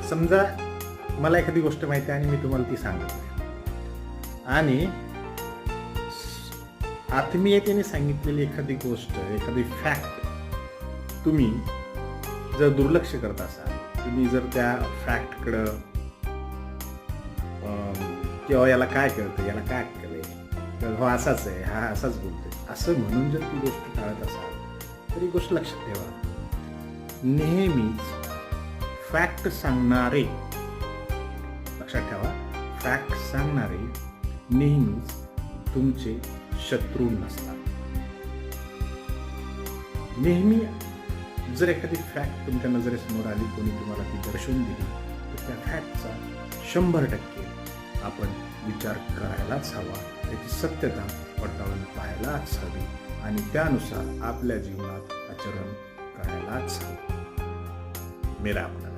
समजा मला एखादी गोष्ट माहिती आहे आणि मी तुम्हाला ती सांगत नाही, आणि आत्मीयतेने सांगितलेली एखादी गोष्ट, एखादी फॅक्ट तुम्ही जर दुर्लक्ष करत असाल, तुम्ही जर त्या फॅक्टकडं किंवा याला काय कळतं, याला काय कळलंय, हो असाच आहे, हा असाच बोलतोय, असं म्हणून जर ती गोष्ट टाळत असाल तर ही गोष्ट लक्षात ठेवा, नेहमीच फॅक्ट सांगणारे, लक्षात ठेवा, फॅक्ट सांगणारे नेहमीच तुमचे शत्रू नसतात. नेहमी जर एखादी फॅक्ट तुमच्या नजरेसमोर आली, कोणी तुम्हाला ती दर्शवून दिली, तर त्या फॅक्टचा 100% आपण विचार करायलाच हवा, त्याची सत्यता पडताळून पाहायलाच हवी आणि त्यानुसार आपल्या जीवनात आचरण करायलाच हवं. मेरा अपना